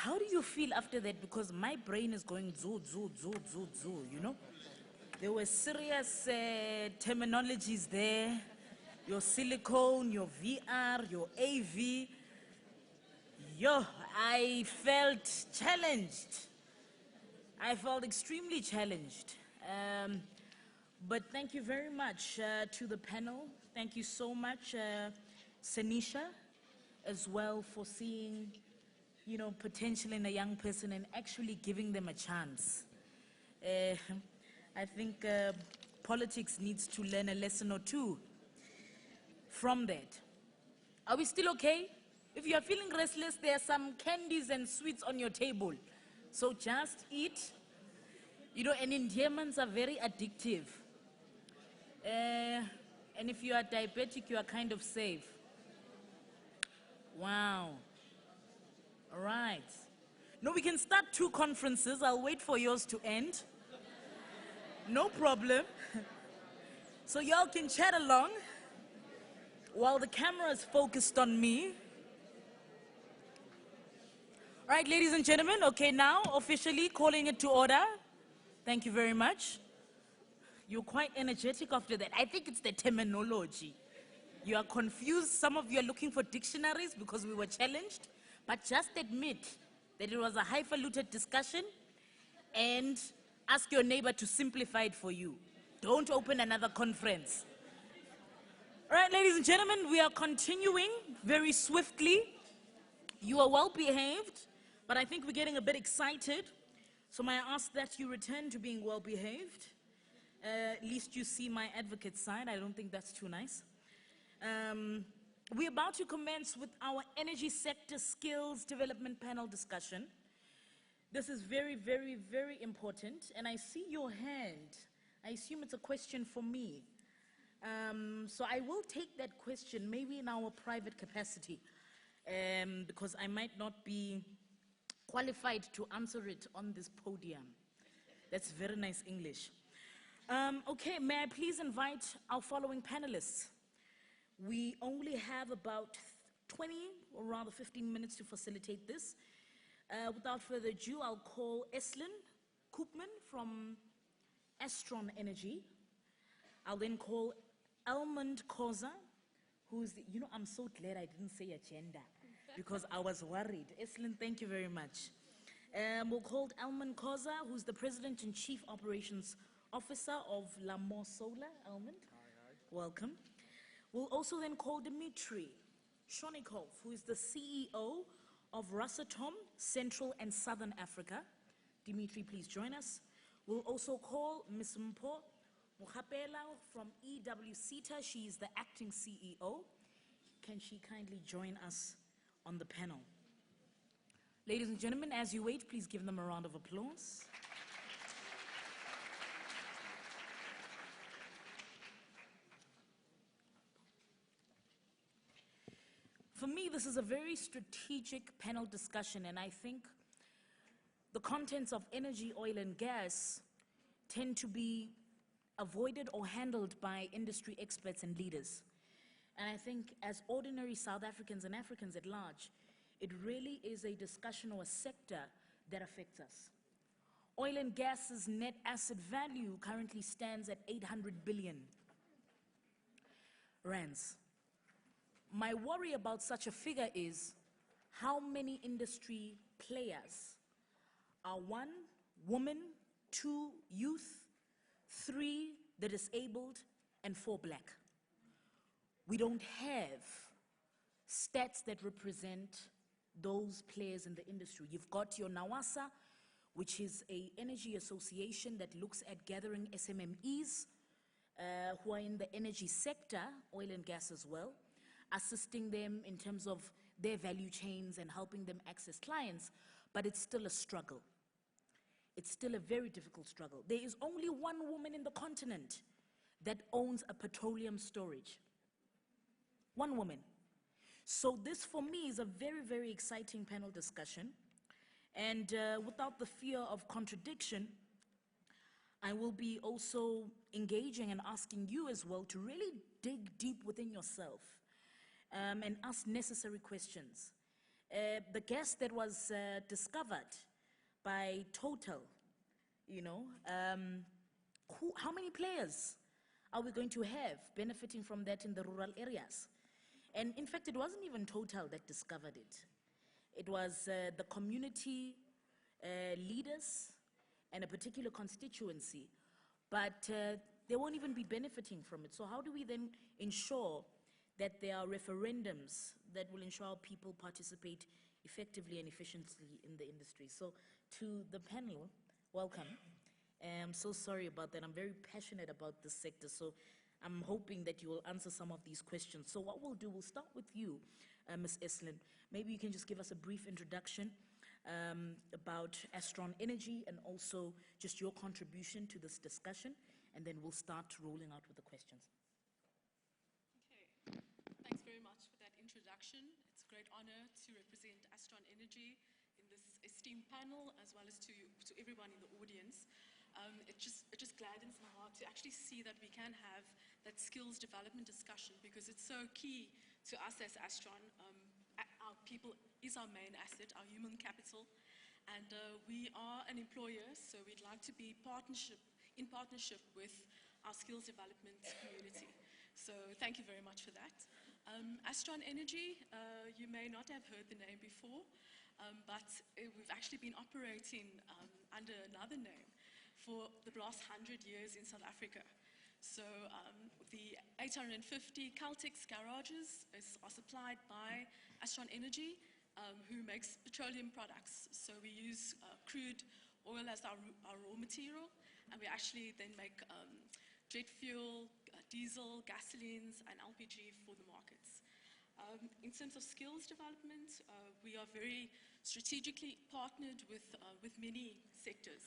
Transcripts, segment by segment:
How do you feel after that? Because my brain is going zoo, zoo, zoo, zoo, zoo, you know? There were serious terminologies there. Your silicone, your VR, your AV. Yo, I felt challenged. I felt extremely challenged. But thank you very much to the panel. Thank you so much, Sanisha, as well, for seeing, you know, potential in a young person and actually giving them a chance. I think politics needs to learn a lesson or two from that. Are we still okay? If you are feeling restless, there are some candies and sweets on your table. So just eat. You know, and endearments are very addictive. And if you are diabetic, you are kind of safe. Wow. All right. No, we can start 2 conferences. I'll wait for yours to end. No problem. So y'all can chat along while the camera is focused on me. All right, ladies and gentlemen, okay, now officially calling it to order. Thank you very much. You're quite energetic after that. I think it's the terminology. You are confused. Some of you are looking for dictionaries because we were challenged. But just admit that it was a highfalutin discussion and ask your neighbor to simplify it for you. Don't open another conference. All right, ladies and gentlemen, we are continuing very swiftly. You are well behaved, but I think we're getting a bit excited. So may I ask that you return to being well behaved? At least you see my advocate side. I don't think that's too nice. We're about to commence with our energy sector skills development panel discussion. This is very, very, very important. And I see your hand. I assume it's a question for me. So I will take that question, maybe in our private capacity, because I might not be qualified to answer it on this podium. That's very nice English. Okay, may I please invite our following panelists? We only have about 20 or rather 15 minutes to facilitate this. Without further ado, I'll call Eslin Koopman from Astron Energy. I'll then call Almond Koza, who's the, you know, I'm so glad I didn't say agenda because I was worried. Eslin, thank you very much. We'll call Almond Koza, who's the President and Chief Operations Officer of Lamor Solar. Almond, welcome. We'll also then call Dmitry Shonikov, who is the CEO of Rosatom, Central and Southern Africa. Dmitry, please join us. We'll also call Ms. Mpho Mokgapela from EWCTA. She is the acting CEO. Can she kindly join us on the panel? Ladies and gentlemen, as you wait, please give them a round of applause. For me, this is a very strategic panel discussion, and I think the contents of energy, oil, and gas tend to be avoided or handled by industry experts and leaders. And I think as ordinary South Africans and Africans at large, it really is a discussion or a sector that affects us. Oil and gas's net asset value currently stands at 800 billion rands. My worry about such a figure is how many industry players are 1, women, 2, youth, 3, the disabled, and 4, black. We don't have stats that represent those players in the industry. You've got your NAWASA, which is an energy association that looks at gathering SMMEs who are in the energy sector, oil and gas as well, assisting them in terms of their value chains and helping them access clients, but it's still a struggle. It's still a very difficult struggle. There is only 1 woman in the continent that owns a petroleum storage. 1 woman. So this, for me, is a very, very exciting panel discussion. And without the fear of contradiction, I will be also engaging and asking you as well to really dig deep within yourself and ask necessary questions. The gas that was discovered by Total, you know, how many players are we going to have benefiting from that in the rural areas? And in fact, it wasn't even Total that discovered it. It was the community leaders and a particular constituency, but they won't even be benefiting from it. So how do we then ensure that there are referendums that will ensure people participate effectively and efficiently in the industry? So to the panel, welcome. I'm so sorry about that. I'm very passionate about this sector, so I'm hoping that you will answer some of these questions. So what we'll do, we'll start with you, Ms. Eslin. Maybe you can just give us a brief introduction about Astron Energy and also just your contribution to this discussion, and then we'll start rolling out with the questions. Okay, thanks very much for that introduction. It's a great honor to represent Astron Energy in this esteemed panel, as well as to everyone in the audience. It just gladdens my heart to actually see that we can have that skills development discussion, because it's so key to us as Astron. Our people is our main asset, our human capital, and we are an employer, so we'd like to be in partnership with our skills development community. So thank you very much for that. Astron Energy, you may not have heard the name before, but we've actually been operating under another name for the last 100 years in South Africa. So the 850 Caltex garages are supplied by Astron Energy, who makes petroleum products. So we use crude oil as our raw material, and we actually then make jet fuel, diesel, gasolines, and LPG for the markets. In terms of skills development, we are very strategically partnered with many sectors.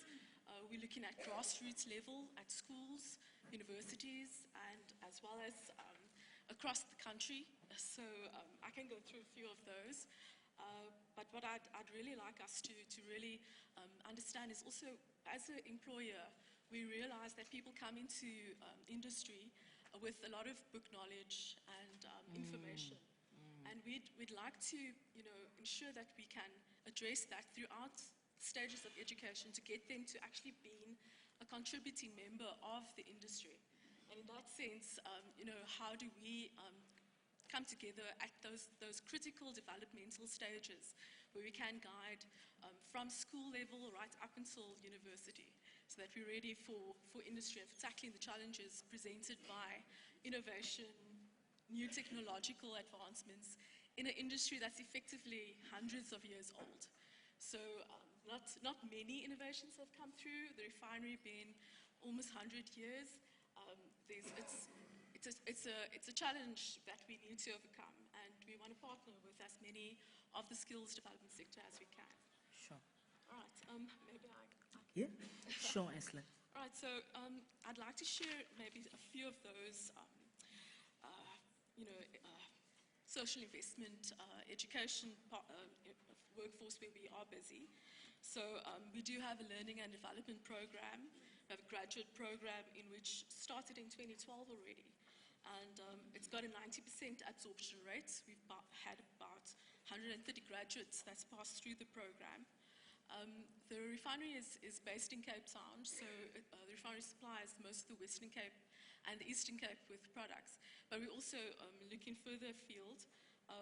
We're looking at grassroots level at schools, universities, and as well as across the country. So I can go through a few of those. But what I'd really like us to really understand is also, as an employer, we realize that people come into industry with a lot of book knowledge and information. And we'd like to, ensure that we can address that throughout stages of education to get them to actually being a contributing member of the industry. And in that sense, how do we come together at those critical developmental stages where we can guide from school level right up until university, so that we're ready for industry and for tackling the challenges presented by innovation, new technological advancements in an industry that's effectively hundreds of years old. So not many innovations have come through, the refinery being almost 100 years. It's a challenge that we need to overcome, and we want to partner with as many of the skills development sector as we can. Sure. All right, maybe I Yeah, sure, Eslin. All right, so I'd like to share maybe a few of those, social investment, education workforce where we are busy. So we do have a learning and development program. We have a graduate program in which started in 2012 already. And it's got a 90% absorption rate. We've had about 130 graduates that's passed through the program. The refinery is based in Cape Town, so the refinery supplies most of the Western Cape and the Eastern Cape with products. But we're also looking further afield.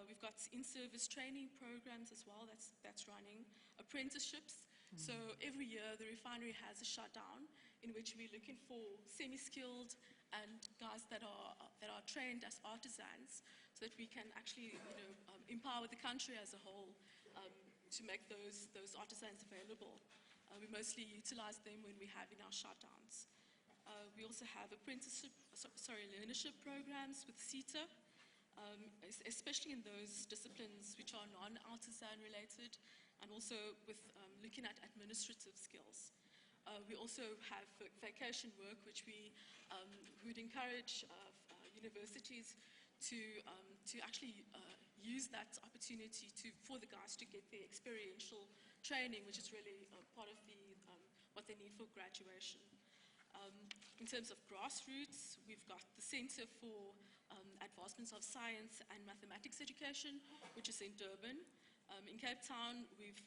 We've got in-service training programs as well that's running, apprenticeships. So every year the refinery has a shutdown in which we're looking for semi-skilled and guys that are trained as artisans, so that we can actually empower the country as a whole to make those artisans available. We mostly utilize them when we have in our shutdowns. We also have learnership programs with CETA, especially in those disciplines which are non-artisan related, and also with looking at administrative skills. We also have vacation work, which we would encourage universities to actually use that opportunity for the guys to get their experiential training, which is really part of what they need for graduation. In terms of grassroots, we've got the Center for Advancements of Science and Mathematics Education, which is in Durban. In Cape Town, we've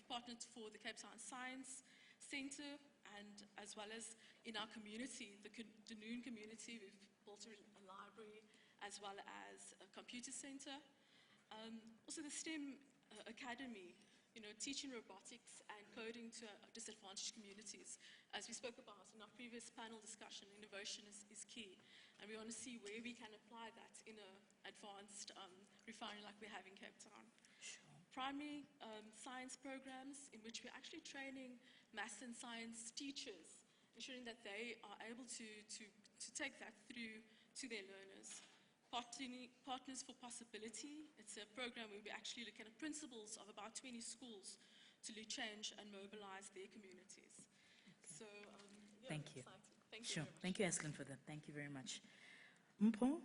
partnered for the Cape Town Science Centre, and as well as in our community, the Dunoon community, we've built a library as well as a computer centre. Also the STEM Academy, teaching robotics and coding to disadvantaged communities. As we spoke about in our previous panel discussion, innovation is key. And we want to see where we can apply that in an advanced refinery like we have in Cape Town. Sure. Primary science programs in which we're actually training maths and science teachers, ensuring that they are able to take that through to their learners. Partners for Possibility, it's a program where we actually look at principals of about 20 schools to lead change and mobilize their communities. Okay. So, yeah, thank you. Exciting. Thank you. Sure. Thank you, Aslan, for that. Thank you very much. Mpho?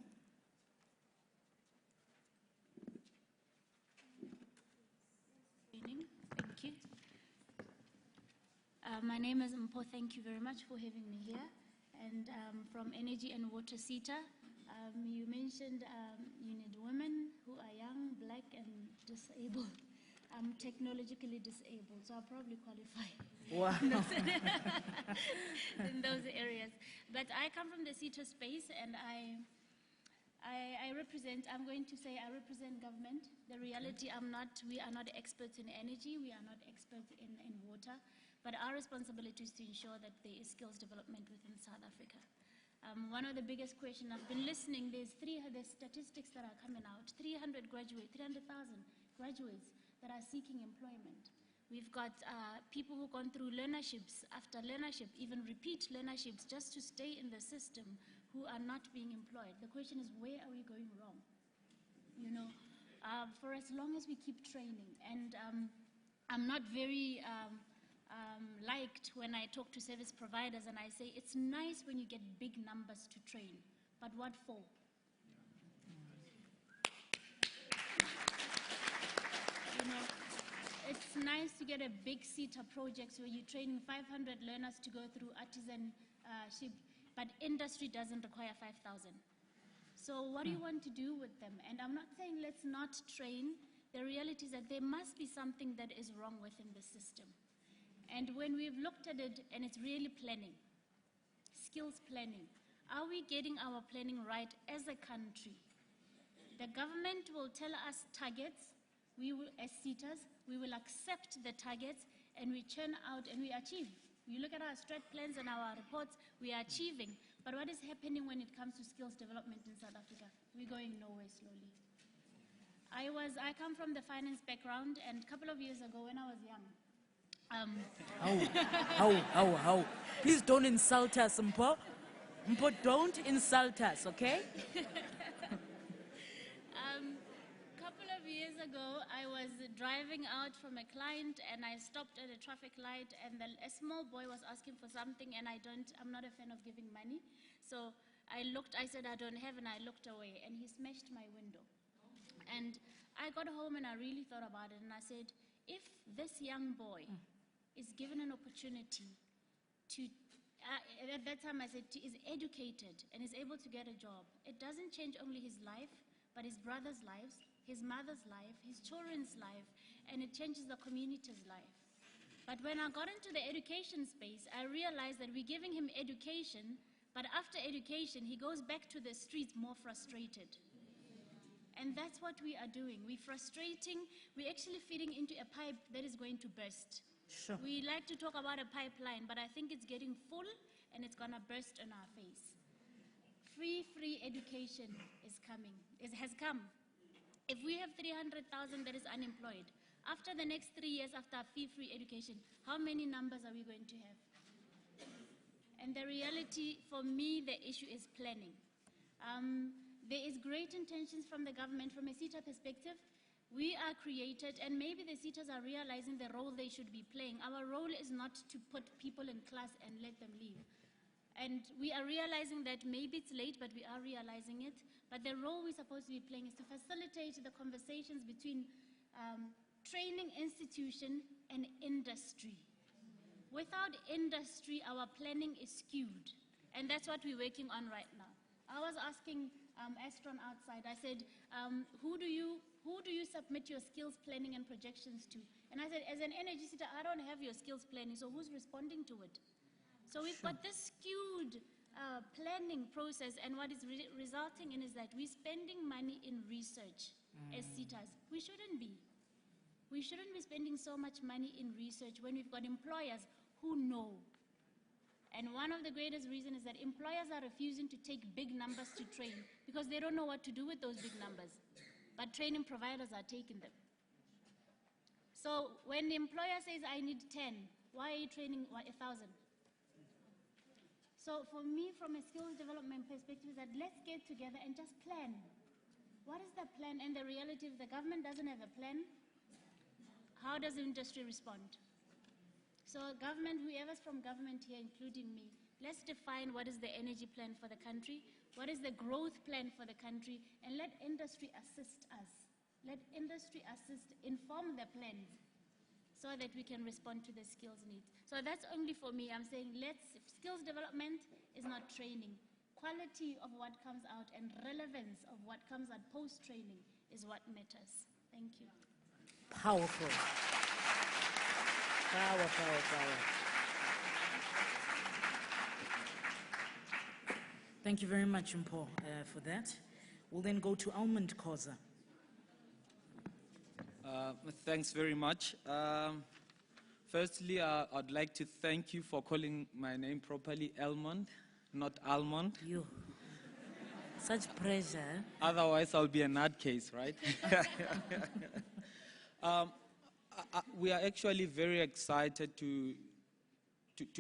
Thank you. My name is Mpho. Thank you very much for having me here. And from Energy and Water SETA, you mentioned you need women who are young, black, and disabled. I'm technologically disabled, so I'll probably qualify Wow. in those areas. But I come from the SETA space, and I represent, I'm going to say I represent government. The reality, we are not experts in energy, we are not experts in water, but our responsibility is to ensure that there is skills development within South Africa. One of the biggest questions, I've been listening, there's statistics that are coming out, 300,000 graduates that are seeking employment. We've got people who've gone through learnerships after learnership, even repeat learnerships just to stay in the system, who are not being employed. The question is, where are we going wrong? For as long as we keep training, and I'm not very liked when I talk to service providers and I say, it's nice when you get big numbers to train, but what for? It's nice to get a big SETA project where you're training 500 learners to go through artisanship, but industry doesn't require 5,000. So what do you want to do with them? And I'm not saying let's not train. The reality is that there must be something that is wrong within the system. And when we've looked at it, and it's really planning, skills planning, are we getting our planning right as a country? The government will tell us targets, we will, as SETAs, we will accept the targets, and we churn out and we achieve. You look at our strat plans and our reports, we are achieving. But what is happening when it comes to skills development in South Africa? We're going nowhere slowly. I come from the finance background, and a couple of years ago when I was young, How? Please don't insult us, Mpho. Mpho, don't insult us, okay? Couple of years ago, I was driving out from a client, and I stopped at a traffic light, and a small boy was asking for something, and I'm not a fan of giving money. So I said, I don't have, and I looked away, and he smashed my window. And I got home, and I really thought about it, and I said, if this young boy is given an opportunity to, at that time I said, is educated and is able to get a job, it doesn't change only his life, but his brother's lives, his mother's life, his children's life, and it changes the community's life. But when I got into the education space, I realized that we're giving him education, but after education, he goes back to the streets more frustrated. And that's what we are doing. We're frustrating, we're actually feeding into a pipe that is going to burst. Sure. We like to talk about a pipeline, but I think it's getting full and it's gonna burst on our face. Free education is coming, has come. If we have 300,000 that is unemployed, after the next 3 years after free education, how many numbers are we going to have? And the reality, for me, the issue is planning. There is great intentions from the government. From a SETA perspective, we are created, and maybe the SETAs are realizing the role they should be playing. Our role is not to put people in class and let them leave. And we are realizing that maybe it's late, but we are realizing it. But the role we're supposed to be playing is to facilitate the conversations between training institution and industry. Without industry, our planning is skewed. And that's what we're working on right now. I was asking Astron outside, I said, who Who do you submit your skills planning and projections to? And I said, as an energy sector, I don't have your skills planning, so who's responding to it? So we've got this skewed planning process, and what is resulting in is that we're spending money in research as CETAs. We shouldn't be. We shouldn't be spending so much money in research when we've got employers who know. And one of the greatest reasons is that employers are refusing to take big numbers to train because they don't know what to do with those big numbers. But training providers are taking them. So when the employer says, I need 10, why are you training 1,000? So for me, from a skills development perspective, is that let's get together and just plan. What is the plan? And the reality, if the government doesn't have a plan, how does the industry respond? So government, whoever's from government here, including me, let's define what is the energy plan for the country, what is the growth plan for the country, and let industry assist us. Let industry assist, inform the plans so that we can respond to the skills needs. So that's only for me. I'm saying skills development is not training. Quality of what comes out and relevance of what comes out post-training is what matters. Thank you. Powerful. Power, power, power. Thank you very much, Mpo, for that. We'll then go to Almond Khoza. Thanks very much. Firstly, I'd like to thank you for calling my name properly, Elmond, not Almond. You. Such pressure. Otherwise, I'll be a nutcase, right? We are actually very excited to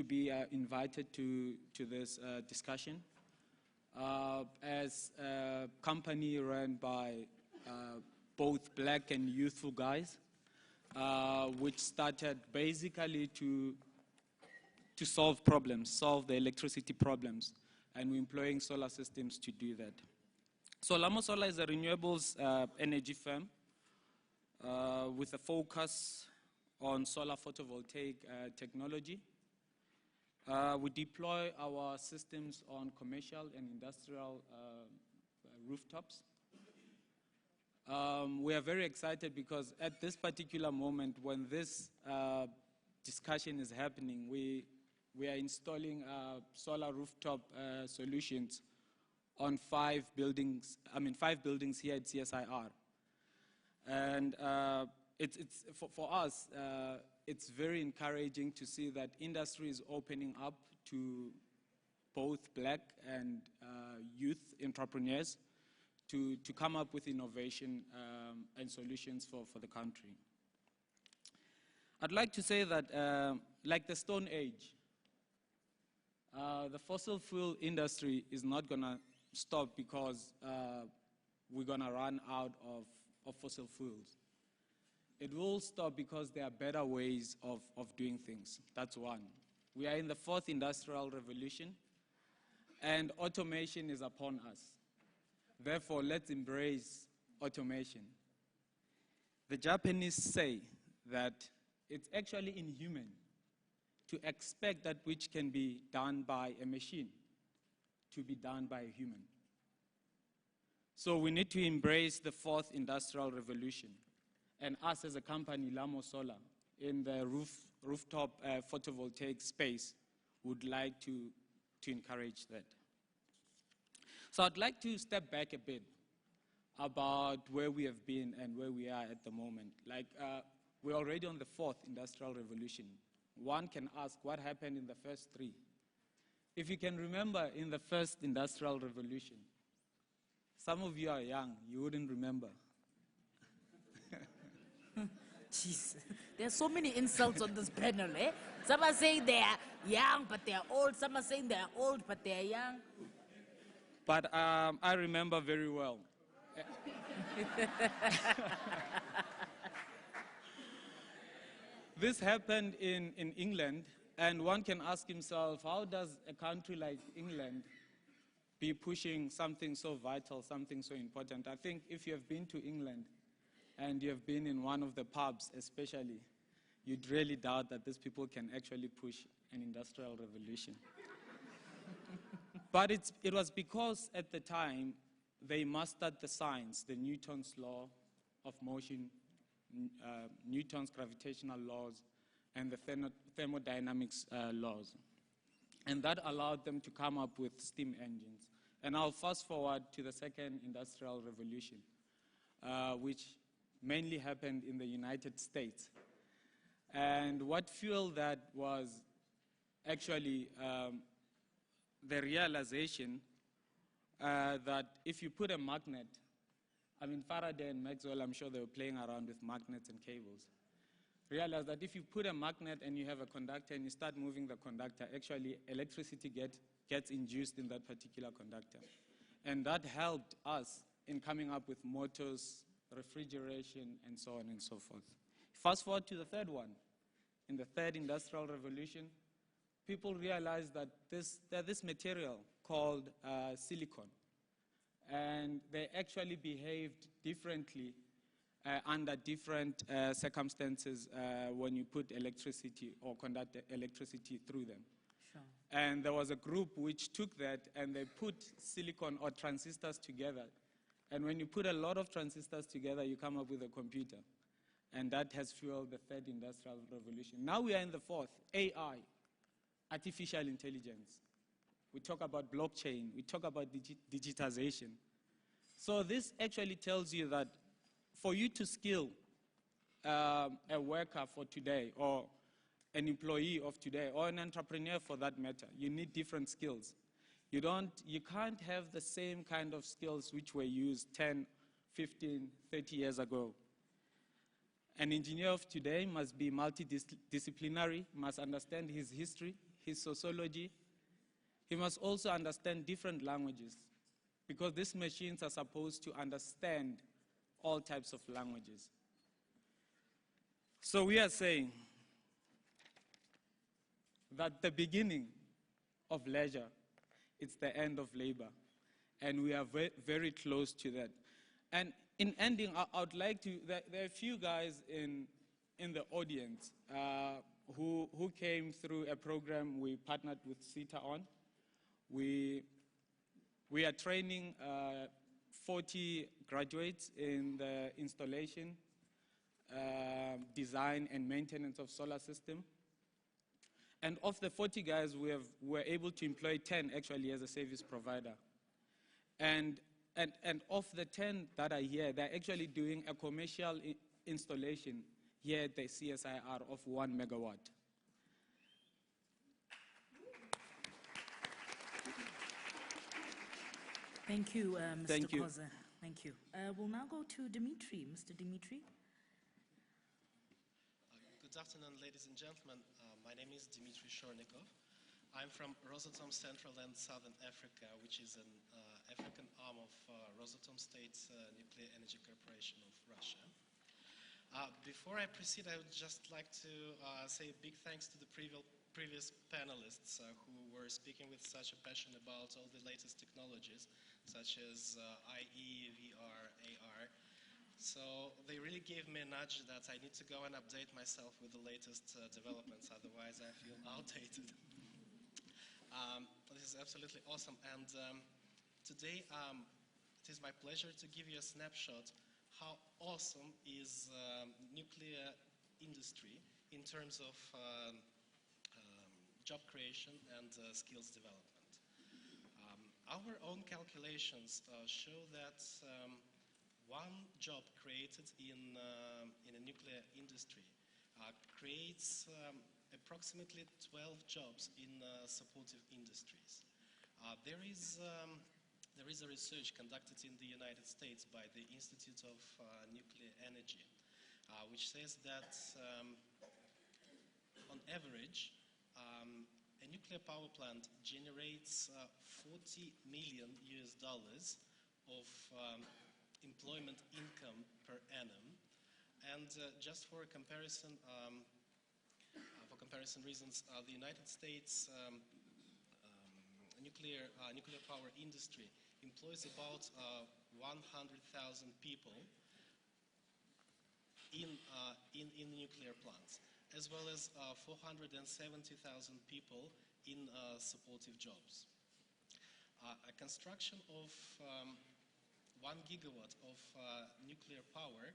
be invited to this discussion. As a company run by both black and youthful guys, which started basically to solve problems, solve the electricity problems, and we're employing solar systems to do that. So Lamo Solar is a renewables energy firm with a focus on solar photovoltaic technology. We deploy our systems on commercial and industrial rooftops. We are very excited because at this particular moment, when this discussion is happening, we are installing solar rooftop solutions on 5 buildings here at CSIR. And for us, it's very encouraging to see that industry is opening up to both black and youth entrepreneurs to come up with innovation and solutions for the country. I'd like to say that, like the Stone Age, the fossil fuel industry is not going to stop because we're going to run out of fossil fuels. It will stop because there are better ways of doing things. That's one. We are in the 4th industrial revolution, and automation is upon us. Therefore, let's embrace automation. The Japanese say that it's actually inhuman to expect that which can be done by a machine to be done by a human. So we need to embrace the 4th industrial revolution. And us as a company, Lamo Solar, in the rooftop photovoltaic space, would like to encourage that. So I'd like to step back a bit about where we have been and where we are at the moment. Like, we're already on the 4th industrial revolution. One can ask, what happened in the first 3? If you can remember in the 1st industrial revolution, some of you are young, you wouldn't remember. Jeez, there are so many insults on this panel, eh? Some are saying they are young, but they are old. Some are saying they are old, but they are young. But I remember very well. This happened in England, and one can ask himself, how does a country like England be pushing something so vital, something so important? I think if you have been to England, and you have been in one of the pubs especially, you'd really doubt that these people can actually push an industrial revolution. But it was because at the time they mastered the science, the Newton's law of motion, Newton's gravitational laws, and the thermodynamics laws. And that allowed them to come up with steam engines. And I'll fast forward to the second industrial revolution, which mainly happened in the United States. And what fueled that was actually the realization that if you put a magnet, I mean, Faraday and Maxwell, I'm sure they were playing around with magnets and cables. Realize that if you put a magnet and you have a conductor and you start moving the conductor, actually electricity gets induced in that particular conductor. And that helped us in coming up with motors, refrigeration, and so on and so forth. Fast forward to the third one. In the third industrial revolution, people realized that there's this material called silicon. And they actually behaved differently under different circumstances when you put electricity or conduct electricity through them. Sure. And there was a group which took that and they put silicon or transistors together. And when you put a lot of transistors together, you come up with a computer. And that has fueled the third industrial revolution. Now we are in the fourth, AI, artificial intelligence. We talk about blockchain. We talk about digitization. So this actually tells you that for you to skill a worker for today or an employee of today or an entrepreneur for that matter, you need different skills. You can't have the same kind of skills which were used 10, 15, 30 years ago. An engineer of today must be multidisciplinary, must understand his history, his sociology. He must also understand different languages because these machines are supposed to understand all types of languages. So we are saying that the beginning of leisure, it's the end of labor. And we are very close to that. And in ending, I would like to, there are a few guys in the audience who came through a program we partnered with CETA on. We are training 40 graduates in the installation, design, and maintenance of solar system. And of the 40 guys, we're able to employ 10 actually as a service provider. And of the 10 that are here, they're actually doing a commercial installation here at the CSIR of 1 megawatt. Thank you, Mr. Thank you. Koza. Thank you. We'll now go to Dimitri. Mr. Dimitri. Good afternoon, ladies and gentlemen. My name is Dimitri Shornikov. I'm from Rosatom Central and Southern Africa, which is an African arm of Rosatom State Nuclear Energy Corporation of Russia. Before I proceed, I would just like to say a big thanks to the previous panelists who were speaking with such a passion about all the latest technologies, such as IE, VR, AR. So they really gave me a nudge that I need to go and update myself with the latest developments, otherwise I feel outdated. This is absolutely awesome. And today it is my pleasure to give you a snapshot how awesome is nuclear industry in terms of job creation and skills development. Our own calculations show that one job created in a nuclear industry creates approximately 12 jobs in supportive industries. There is a research conducted in the United States by the Institute of Nuclear Energy, which says that on average, a nuclear power plant generates $40 million of employment income per annum. And just for comparison reasons, the United States nuclear power industry employs about 100,000 people in nuclear plants, as well as 470,000 people in supportive jobs. A construction of 1 gigawatt of nuclear power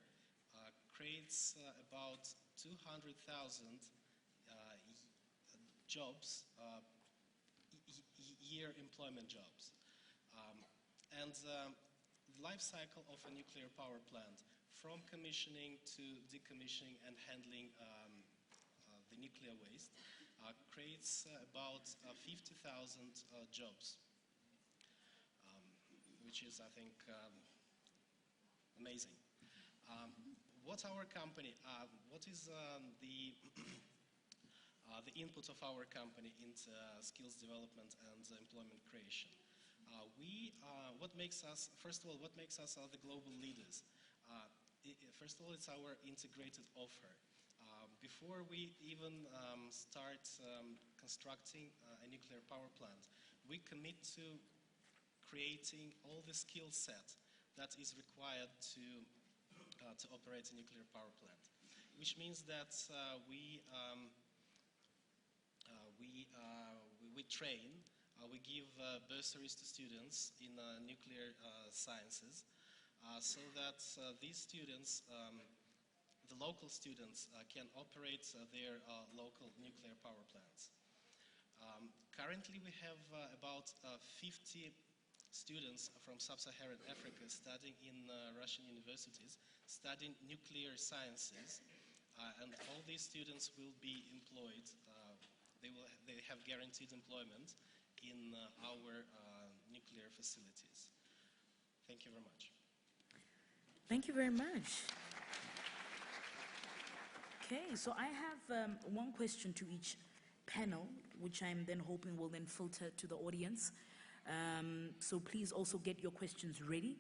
creates about 200,000 jobs, year employment jobs. And the life cycle of a nuclear power plant, from commissioning to decommissioning and handling the nuclear waste, creates about 50,000 jobs, which is, I think, amazing. What our company, what is the input of our company into skills development and employment creation? What makes us, first of all, what makes us the global leaders? First of all, it's our integrated offer. Before we even start constructing a nuclear power plant, we commit to creating all the skill set that is required to operate a nuclear power plant, which means that we train, we give bursaries to students in nuclear sciences, so that these students, the local students, can operate their local nuclear power plants. Currently, we have about 50 students from sub-Saharan Africa studying in Russian universities, studying nuclear sciences, and all these students will be employed. They have guaranteed employment in our nuclear facilities. Thank you very much. Thank you very much. Okay, so I have one question to each panel, which I'm then hoping will then filter to the audience. So please also get your questions ready.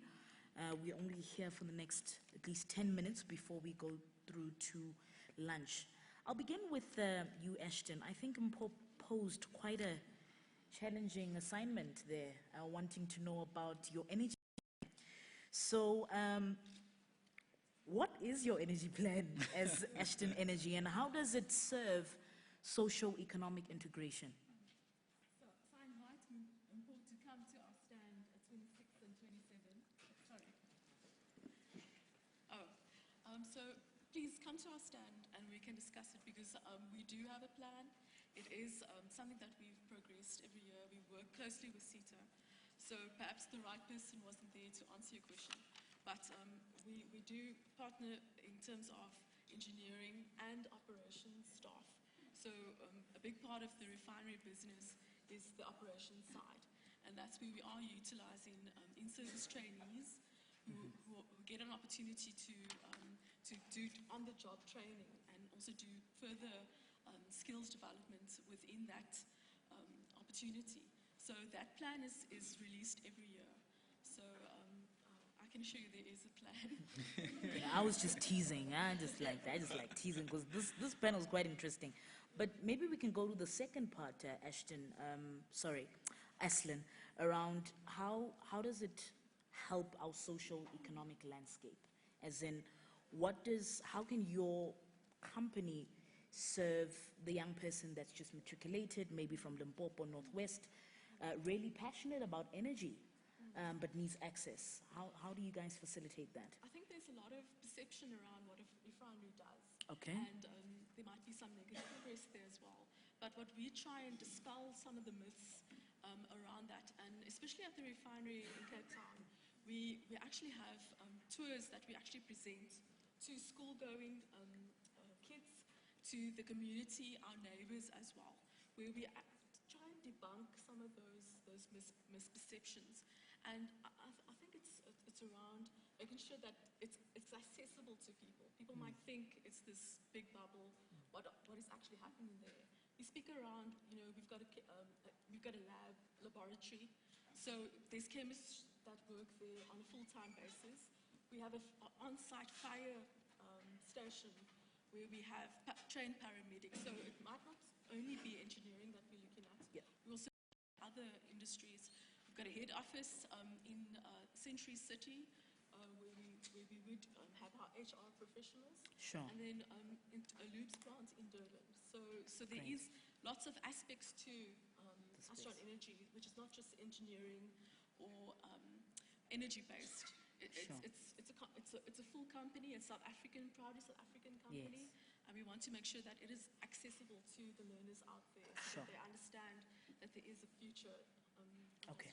We're only here for the next at least 10 minutes before we go through to lunch. I'll begin with you, Ashton. I think Mpo posed quite a challenging assignment there, wanting to know about your energy. So what is your energy plan as Ashton Energy, and how does it serve socio-economic integration? So I invite Mpo to come to our stand at 26 and 27. Sorry. So please come to our stand and we can discuss it, because we do have a plan. It is something that we've progressed every year. We work closely with CETA. So perhaps the right person wasn't there to answer your question. But we do partner in terms of engineering and operations staff. So a big part of the refinery business is the operations side. And that's where we are utilizing in-service trainees who get an opportunity to do on-the-job training and also do further skills development within that opportunity. So that plan is released every year. So I can assure you there is a plan. Okay, I was just teasing. I just like teasing, because this panel is quite interesting. But maybe we can go to the second part, Aslan, around how does it help our social economic landscape? As in, how can your company serve the young person that's just matriculated, maybe from Limpopo, Northwest, really passionate about energy, but needs access? How do you guys facilitate that? I think there's a lot of perception around what a refinery does. Okay. And there might be some negative press there as well. But what we try and dispel some of the myths around that, and especially at the refinery in Cape Town, we actually have tours that we actually present to school-going kids, to the community, our neighbors as well, where we try and debunk some of those misperceptions. And I think it's around making sure that it's accessible to people. People might think it's this big bubble. What is actually happening there? We speak around, we've got a laboratory. So there's chemists that work there on a full-time basis. We have an on-site fire station where we have trained paramedics. So it might not only be engineering that we're looking at. Yeah. We also have other industries. We've got a head office in Century City where we would have our HR professionals. Sure. And then a lubes plant in Durban. So there Great. is lots of aspects to Astron Energy, which is not just engineering or energy-based. It's a full company, a South African, proudly South African company, and we want to make sure that it is accessible to the learners out there, so that they understand that there is a future. Okay.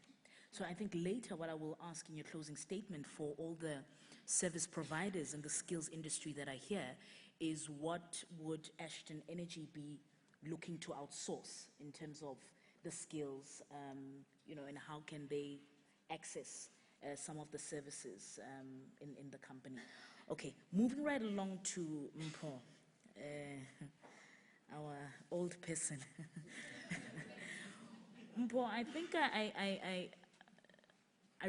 So I think later what I will ask in your closing statement for all the service providers in the skills industry that are here is what would Ashton Energy be looking to outsource in terms of the skills, and how can they access some of the services in the company. Okay, moving right along to Mpho, our old person. Mpho, I think I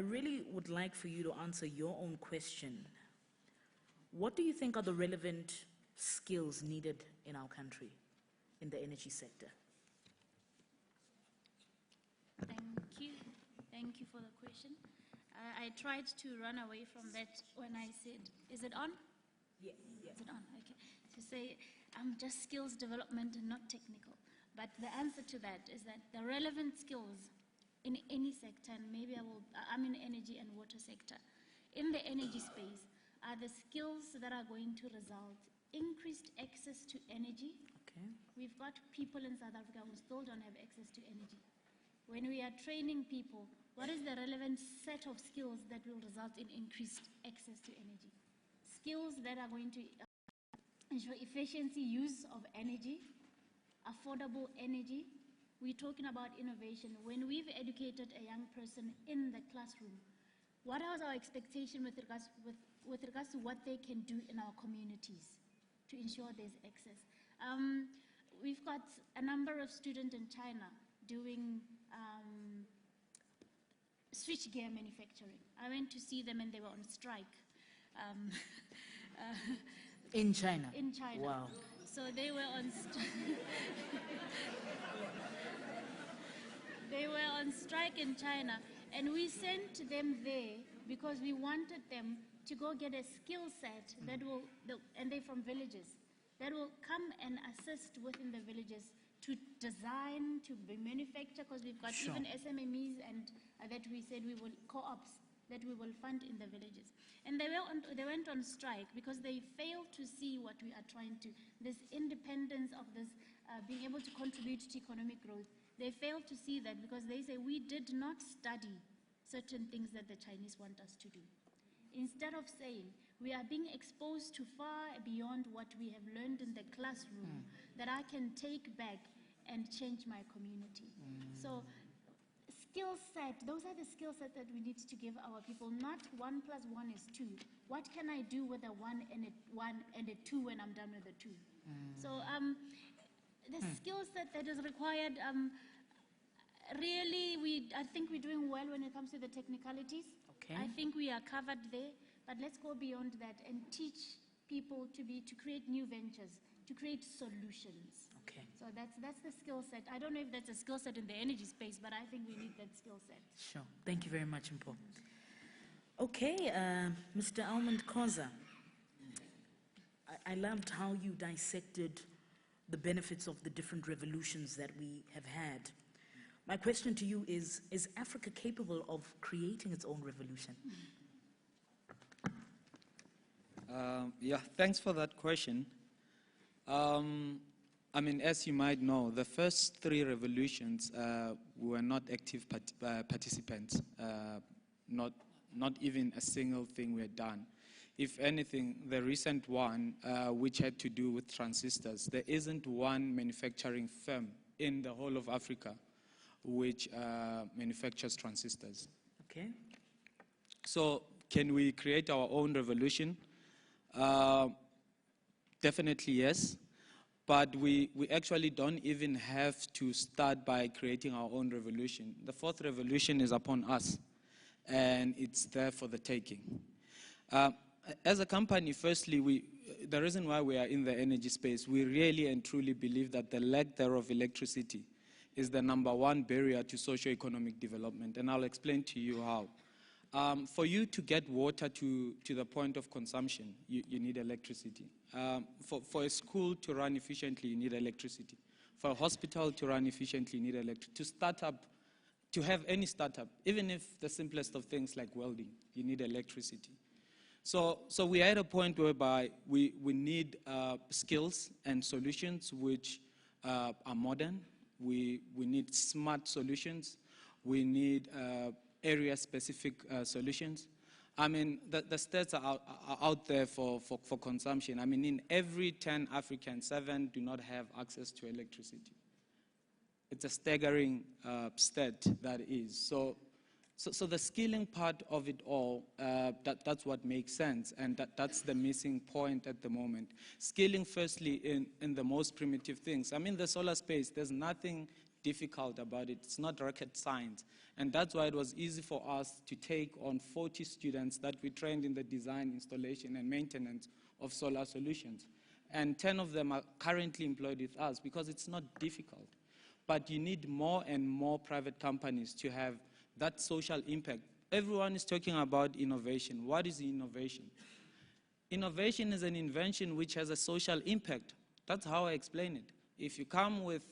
really would like for you to answer your own question. What do you think are the relevant skills needed in our country in the energy sector? Thank you. Thank you for the question. I tried to run away from that when I said, is it on? Yes. Is it on? Okay. To say, just skills development and not technical. But the answer to that is that the relevant skills in any sector, and maybe I'm in energy and water sector. In the energy space are the skills that are going to result increased access to energy. Okay. We've got people in South Africa who still don't have access to energy. When we are training people, what is the relevant set of skills that will result in increased access to energy? Skills that are going to ensure efficiency use of energy, affordable energy. We're talking about innovation. When we've educated a young person in the classroom, what is our expectation with regards to what they can do in our communities to ensure there's access? We've got a number of students in China doing switchgear manufacturing. I went to see them and they were on strike. In China? In China. Wow. So they were on they were on strike in China, and we sent them there because we wanted them to go get a skill set that will, and they're from villages, that will come and assist within the villages to design, to manufacture, because we've got even SMMEs and that we said we will co-ops that we will fund in the villages. And they went on strike because they failed to see what we are trying to, this independence of this, being able to contribute to economic growth. They failed to see that because they say we did not study certain things that the Chinese want us to do. Instead of saying we are being exposed to far beyond what we have learned in the classroom that I can take back and change my community. So skill set, those are the skill sets that we need to give our people, not 1 + 1 is 2. What can I do with a 1 and a 2 when I'm done with a 2? So the skill set that is required, really, I think we're doing well when it comes to the technicalities. Okay. I think we are covered there, but let's go beyond that and teach people to create new ventures, to create solutions. Okay. So that's the skill set. I don't know if that's a skill set in the energy space, but I think we need that skill set. Sure. Thank you very much, Mpho. Okay, Mr. Almond Khoza, I loved how you dissected the benefits of the different revolutions that we have had. My question to you is Africa capable of creating its own revolution? Thanks for that question. As you might know, the first 3 revolutions were not active participants, not even a single thing were done. If anything, the recent one, which had to do with transistors, there isn't one manufacturing firm in the whole of Africa which manufactures transistors. Okay. So can we create our own revolution? Definitely yes. But we actually don't even have to start by creating our own revolution. The 4th revolution is upon us, and it's there for the taking. As a company, firstly, the reason why we are in the energy space, we really and truly believe that the lack thereof electricity is the #1 barrier to socio-economic development, and I'll explain to you how. For you to get water to the point of consumption, you need electricity. For a school to run efficiently, you need electricity. For a hospital to run efficiently, you need electricity. To start up to have any startup, even if the simplest of things like welding, you need electricity. So we are at a point whereby we need skills and solutions which are modern. We need smart solutions. We need area-specific solutions. I mean, the stats are out there for consumption. I mean, in every 10 Africans, 7 do not have access to electricity. It's a staggering stat that is. So the skilling part of it all, that's what makes sense, and that's the missing point at the moment. Skilling firstly in the most primitive things. I mean, the solar space, there's nothing difficult about it. It's not rocket science. And that's why it was easy for us to take on 40 students that we trained in the design, installation, and maintenance of solar solutions. And 10 of them are currently employed with us because it's not difficult. But you need more and more private companies to have that social impact. Everyone is talking about innovation. What is innovation? Innovation is an invention which has a social impact. That's how I explain it. If you come with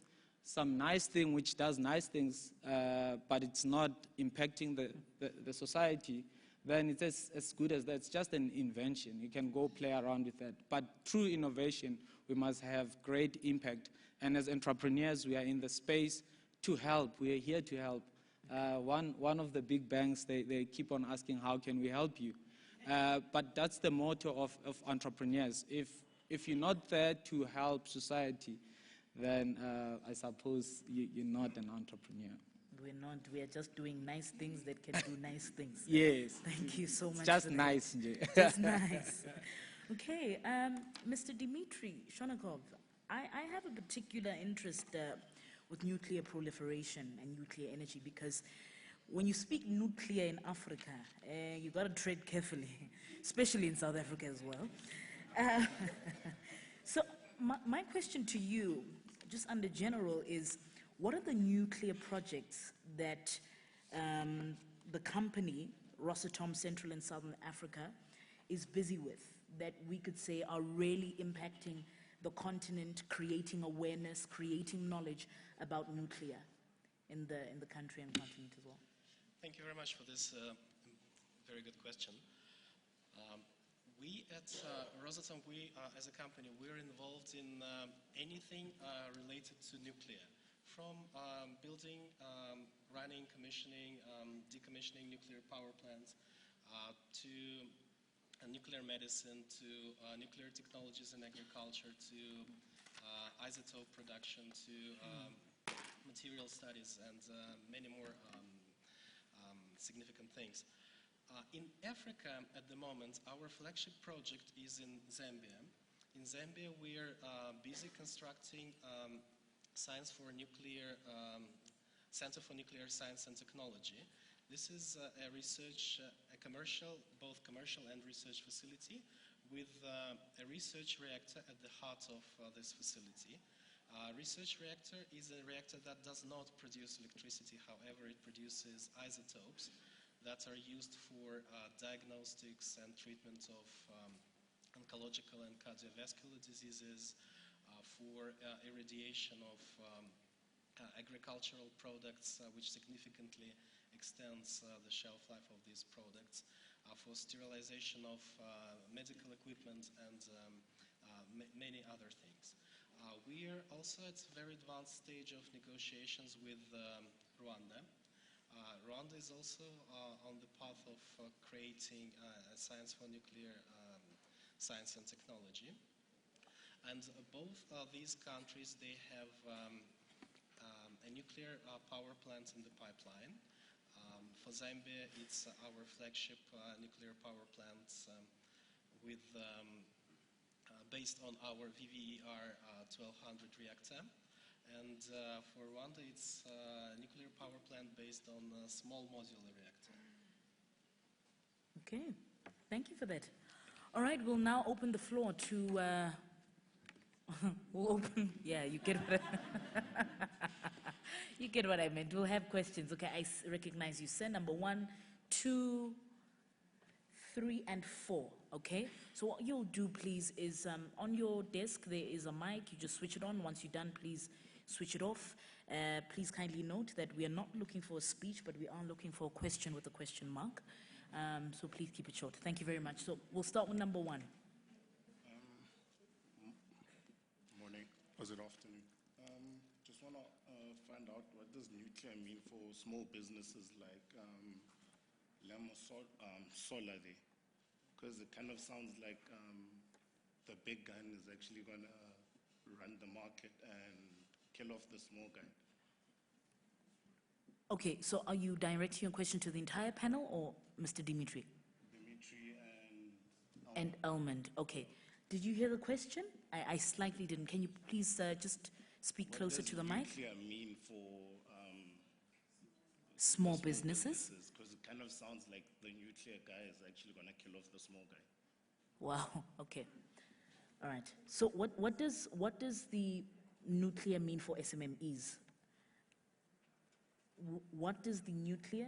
some nice thing which does nice things, but it's not impacting the society, then it's as good as that. It's just an invention. You can go play around with that. But through innovation, we must have great impact. And as entrepreneurs, we are in the space to help. We are here to help. One of the big banks, they keep on asking, how can we help you? But that's the motto of entrepreneurs. If you're not there to help society, then I suppose you're not an entrepreneur. We're not. We are just doing nice things that can do nice things. Yes. Thank you so much. Just for nice. That. Just nice. Okay, Mr. Dimitri Shonikov, I have a particular interest with nuclear proliferation and nuclear energy, because when you speak nuclear in Africa, you got to tread carefully, especially in South Africa as well. So my question to you, just under general, is what are the nuclear projects that the company, Rosatom Central and Southern Africa, is busy with, that we could say are really impacting the continent, creating awareness, creating knowledge about nuclear in the country and continent as well? Thank you very much for this very good question. We at Rosatom, as a company, we're involved in anything related to nuclear, from building, running, commissioning, decommissioning nuclear power plants, to nuclear medicine, to nuclear technologies in agriculture, to isotope production, to material studies, and many more significant things. In Africa, at the moment, our flagship project is in Zambia. In Zambia, we are busy constructing Science for Nuclear Center for Nuclear Science and Technology. This is a research, both commercial and research facility, with a research reactor at the heart of this facility. Research reactor is a reactor that does not produce electricity. However, it produces isotopes that are used for diagnostics and treatment of oncological and cardiovascular diseases, for irradiation of agricultural products, which significantly extends the shelf life of these products, for sterilization of medical equipment, and many other things. We are also at a very advanced stage of negotiations with Rwanda. Rwanda is also on the path of creating a Science for Nuclear Science and Technology. And both these countries, they have a nuclear power plant in the pipeline. For Zambia, it's our flagship nuclear power plant with based on our VVER 1200 reactor. And for Rwanda, it's a nuclear power plant based on a small modular reactor. Okay, thank you for that. All right, we'll now open the floor to, we'll open, yeah, you get what you get what I meant. We'll have questions. Okay, I recognize you, sir. Number 1, 2, 3, and 4, okay? So what you'll do, please, is on your desk, there is a mic. You just switch it on. Once you're done, please switch it off. Please kindly note that we are not looking for a speech, but we are looking for a question with a question mark. So please keep it short. Thank you very much. So we'll start with number one. Morning, was it afternoon? Just want to find out, what does nuclear mean for small businesses like Solar there? Because it kind of sounds like the big gun is actually going to run the market and kill off the small guy. Okay, so are you directing your question to the entire panel or Mr. Dimitri? Dimitri And Elmond, okay. Did you hear the question? I slightly didn't. Can you please just speak closer to the mic? What does nuclear mean for Small businesses? Because it kind of sounds like the nuclear guy is actually going to kill off the small guy. Wow, okay. All right. So what does the nuclear mean for SMMEs? What does the nuclear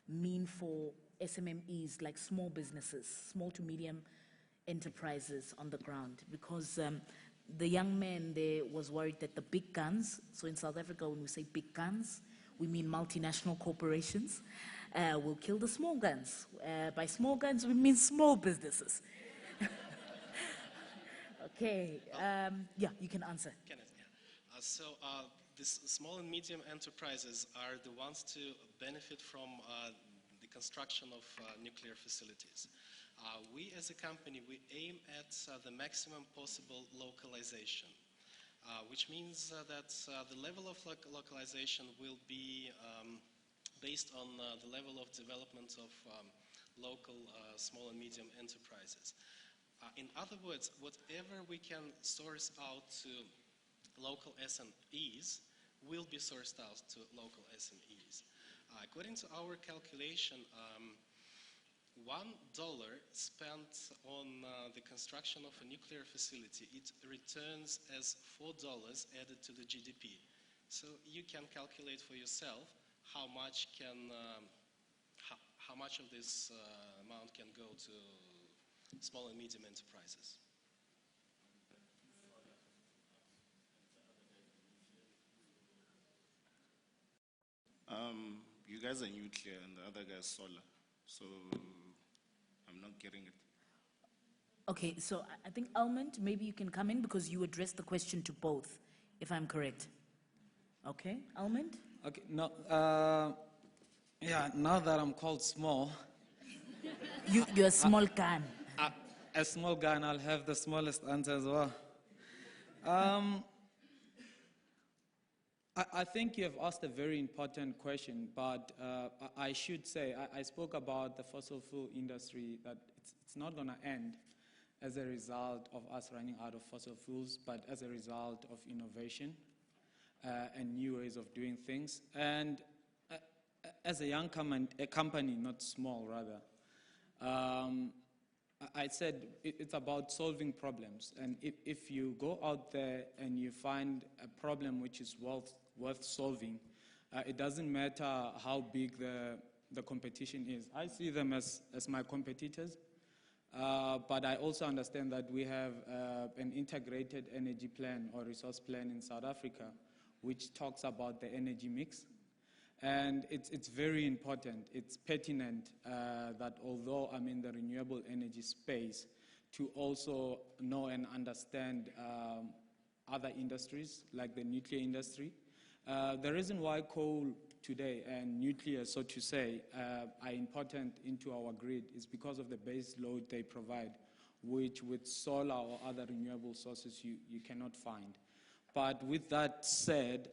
mean for SMMEs, like small businesses, small to medium enterprises on the ground? Because the young man there was worried that the big guns, so in South Africa when we say big guns, we mean multinational corporations, will kill the small guns. By small guns, we mean small businesses. Okay, yeah, you can answer. Kenneth, yeah. These small and medium enterprises are the ones to benefit from the construction of nuclear facilities. We as a company, we aim at the maximum possible localization, which means that the level of localization will be based on the level of development of local small and medium enterprises. In other words, whatever we can source out to local SMEs will be sourced out to local SMEs. According to our calculation, $1 spent on the construction of a nuclear facility, it returns as $4 added to the GDP. So you can calculate for yourself how much of this amount can go to small and medium enterprises. You guys are nuclear and the other guy's solar, so I'm not getting it. Okay, so I think Almond, maybe you can come in because you addressed the question to both, if I'm correct. Okay, Almond? Okay, no, yeah, now that I'm called small, You're a small gun. a small guy, and I'll have the smallest answer as well. I think you have asked a very important question, but I should say, I spoke about the fossil fuel industry, that it's not going to end as a result of us running out of fossil fuels, but as a result of innovation and new ways of doing things. And as a young company, not small rather, I said it's about solving problems. And if you go out there and you find a problem which is worth solving, it doesn't matter how big the competition is. I see them as my competitors, but I also understand that we have an integrated energy plan or resource plan in South Africa, which talks about the energy mix. And it's very important, it's pertinent that although I'm in the renewable energy space, to also know and understand other industries like the nuclear industry. The reason why coal today and nuclear, so to say, are important into our grid is because of the base load they provide, which with solar or other renewable sources you cannot find. But with that said,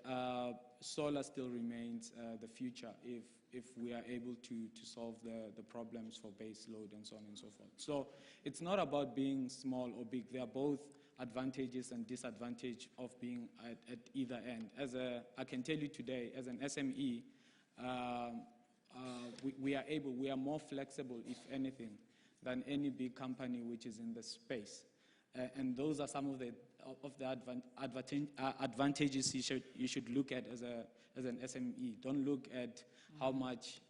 solar still remains the future if we are able to solve the problems for base load and so on and so forth. So it's not about being small or big. There are both advantages and disadvantages of being at either end. I can tell you today, as an SME, we are more flexible, if anything, than any big company which is in the space. And those are some of the advantages you should look at as an SME. Don't look at how much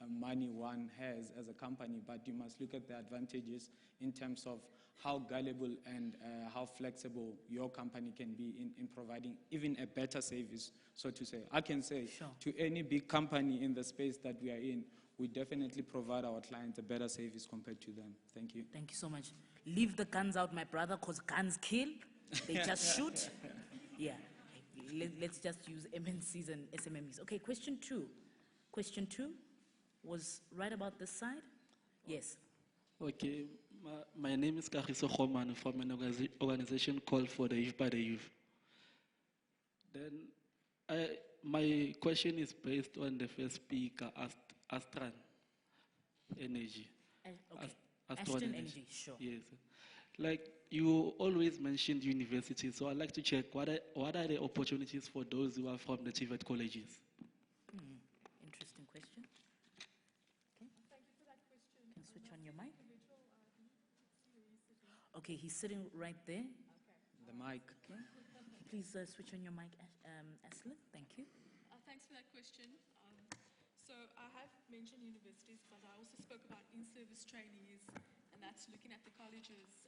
money one has as a company, but you must look at the advantages in terms of how gullible and how flexible your company can be in providing even a better service, so to say. I can say to any big company in the space that we are in, we definitely provide our clients a better service compared to them. Thank you. Thank you so much. Leave the guns out, my brother, because guns kill. They just shoot. Yeah. Let's just use MNCs and SMMEs. Okay, question 2. Question 2 was right about this side. Yes. Okay, my name is Kagiso Khoman from an organization called For the Youth by the Youth. Then my question is based on the first speaker, Astran Energy. Okay. Astron Ashton Energy, sure. Yes. Like you always mentioned universities, so I'd like to check what are the opportunities for those who are from the TVET colleges? Interesting question. Okay. Thank you for that question. Can you switch on your mic? Okay, he's sitting right there. The mic. Okay. Please switch on your mic, Aslan. Thank you. Thanks for that question. So I have mentioned universities, but I also spoke about in-service trainees, and that's looking at the colleges,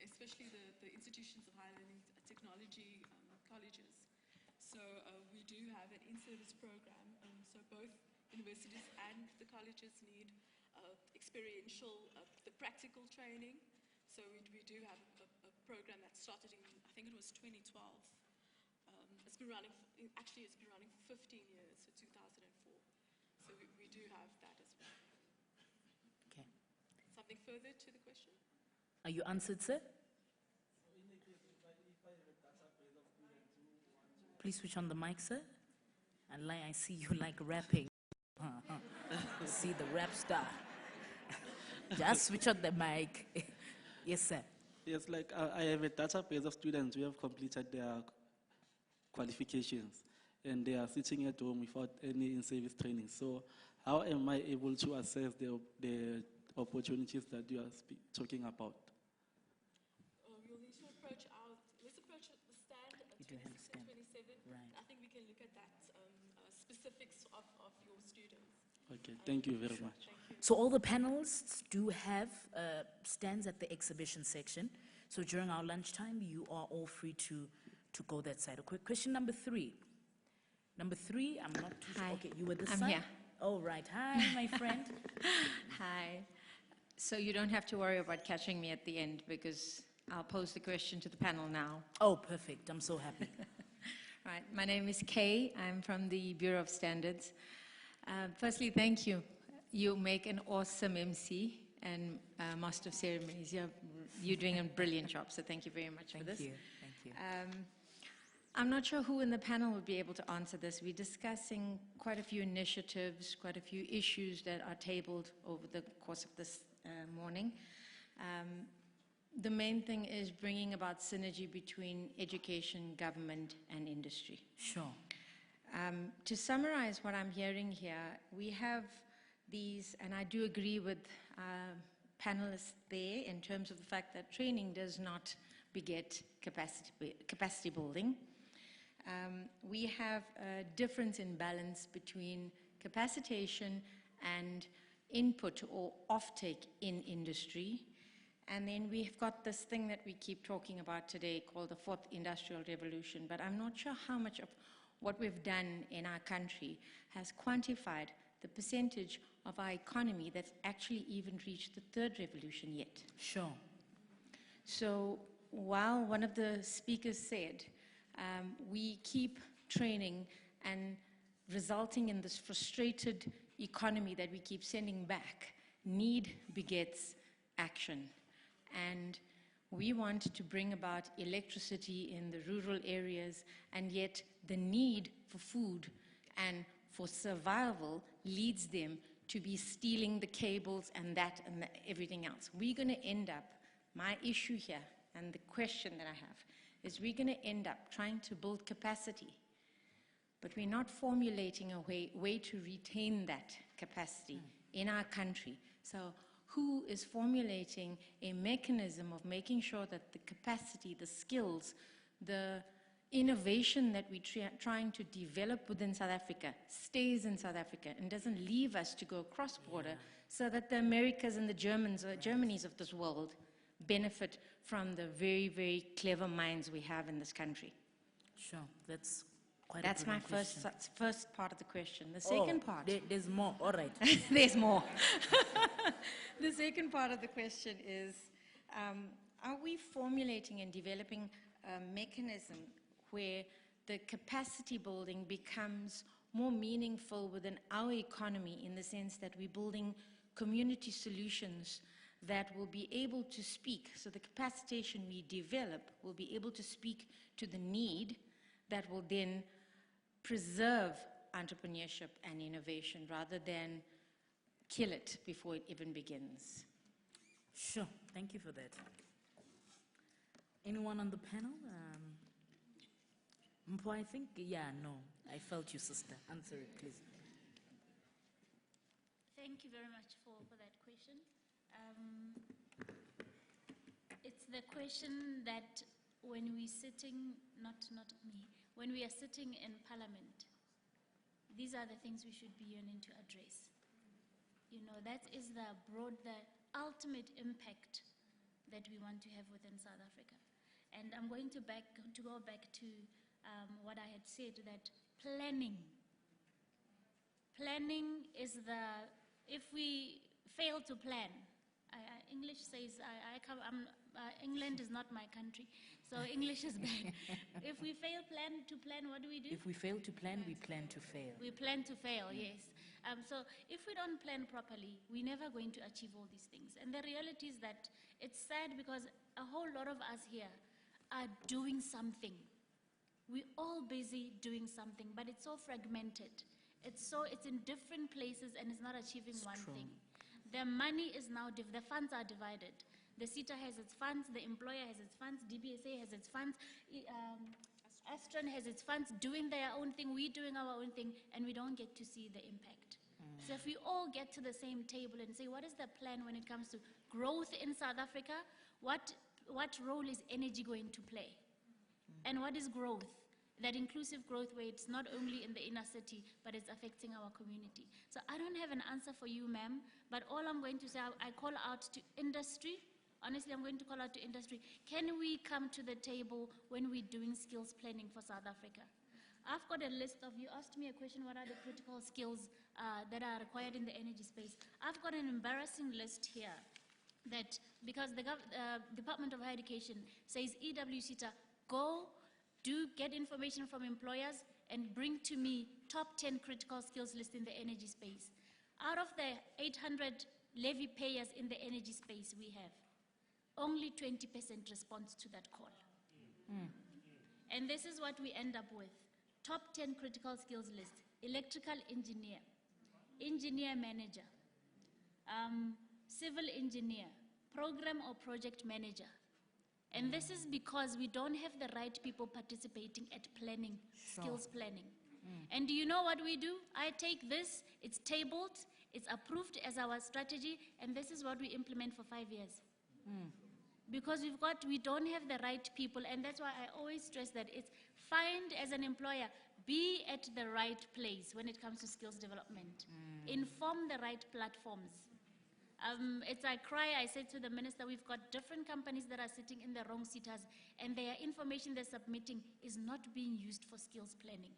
especially the institutions of higher learning technology colleges. So we do have an in-service program. So both universities and the colleges need experiential, the practical training. So we do have a program that started in, I think it was 2012. It's been running, actually it's been running for 15 years, so 2004. So we do have that as well. Okay. Something further to the question? Are you answered, sir? Please switch on the mic, sir. And I see you like rapping. See the rap star. Just switch on the mic. Yes, sir. Yes, like I have a database of students who have completed their qualifications and they are sitting at home without any in-service training. So how am I able to assess the opportunities that you are talking about? We'll need to approach let's approach the stand at 26 and 27. Right. I think we can look at that specifics of your students. Okay, thank you very much. Thank you. So all the panelists do have stands at the exhibition section. So during our lunchtime, you are all free to go that side. Okay, question number 3. Number 3, I'm not too sure. Hi. Okay, you were this I'm side? here. Oh, right. Hi, my friend. Hi. So you don't have to worry about catching me at the end because I'll pose the question to the panel now. Oh, perfect. I'm so happy. Right. My name is Kay. I'm from the Bureau of Standards. Firstly, thank you. You make an awesome MC and Master of Ceremonies. You're doing a brilliant job, so thank you very much for this. Thank you. I'm not sure who in the panel would be able to answer this. We're discussing quite a few initiatives, quite a few issues that are tabled over the course of this morning. The main thing is bringing about synergy between education, government, and industry. Sure. To summarize what I'm hearing here, we have these, and I do agree with panelists there in terms of the fact that training does not beget capacity building. We have a difference in balance between capacitation and input or offtake in industry. And then we've got this thing that we keep talking about today called the 4th Industrial Revolution, but I'm not sure how much of what we've done in our country has quantified the percentage of our economy that's actually even reached the 3rd revolution yet. Sure. So while one of the speakers said, we keep training and resulting in this frustrated economy that we keep sending back, need begets action. And we want to bring about electricity in the rural areas, and yet the need for food and for survival leads them to be stealing the cables and that and everything else. We're going to end up, my issue here, and the question that I have, is we're going to end up trying to build capacity, but we're not formulating a way to retain that capacity in our country. So who is formulating a mechanism of making sure that the capacity, the skills, the innovation that we're trying to develop within South Africa stays in South Africa and doesn't leave us to go cross-border, so that the Americas and the Germans or Germanys of this world benefit from the very, very clever minds we have in this country. Sure, that's quite That's a my brilliant question. first part of the question. The second part. There's more, all right. There's more. The second part of the question is, are we formulating and developing a mechanism where the capacity building becomes more meaningful within our economy, in the sense that we're building community solutions that will be able to speak, so the capacitation we develop will be able to speak to the need that will then preserve entrepreneurship and innovation rather than kill it before it even begins. Sure, thank you for that. Anyone on the panel? Mpo, I think, no. I felt you, sister. Answer it, please. Thank you very much for that question. It's the question that when we're sitting, not me, when we are sitting in Parliament, these are the things we should be yearning to address. You know, that is the ultimate impact that we want to have within South Africa. And I'm going to go back to what I had said, that planning is if we fail to plan, English says, England is not my country, so English is bad. If we fail to plan, what do we do? If we fail to plan, we plan to fail. We plan to fail, yes. So if we don't plan properly, we're never going to achieve all these things. And the reality is that it's sad, because a whole lot of us here are doing something. We're all busy doing something, but it's so fragmented. It's in different places, and it's not achieving one thing. The money is now, the funds are divided. The SETA has its funds, the employer has its funds, DBSA has its funds, Astron has its funds, doing their own thing, we're doing our own thing, and we don't get to see the impact. So if we all get to the same table and say, what is the plan when it comes to growth in South Africa? What role is energy going to play? And what is growth? That inclusive growth, where it's not only in the inner city, but it's affecting our community. So I don't have an answer for you, ma'am, but all I'm going to say, I call out to industry. Honestly, I'm going to call out to industry. Can we come to the table when we're doing skills planning for South Africa? I've got a list of, you asked me a question, what are the critical skills that are required in the energy space? I've got an embarrassing list here that, because the Department of Higher Education says, EWCETA, get information from employers and bring to me top 10 critical skills list in the energy space. Out of the 800 levy payers in the energy space we have, only 20% responds to that call. And this is what we end up with. Top 10 critical skills list: electrical engineer, engineer manager, civil engineer, program or project manager. And this is because we don't have the right people participating at planning, skills planning. And do you know what we do? I take this, it's tabled, it's approved as our strategy, and this is what we implement for 5 years. Because we don't have the right people, and that's why I always stress that it's find, as an employer, be at the right place when it comes to skills development. Inform the right platforms. I said to the minister, we've got different companies that are sitting in the wrong seaters, and their information they're submitting is not being used for skills planning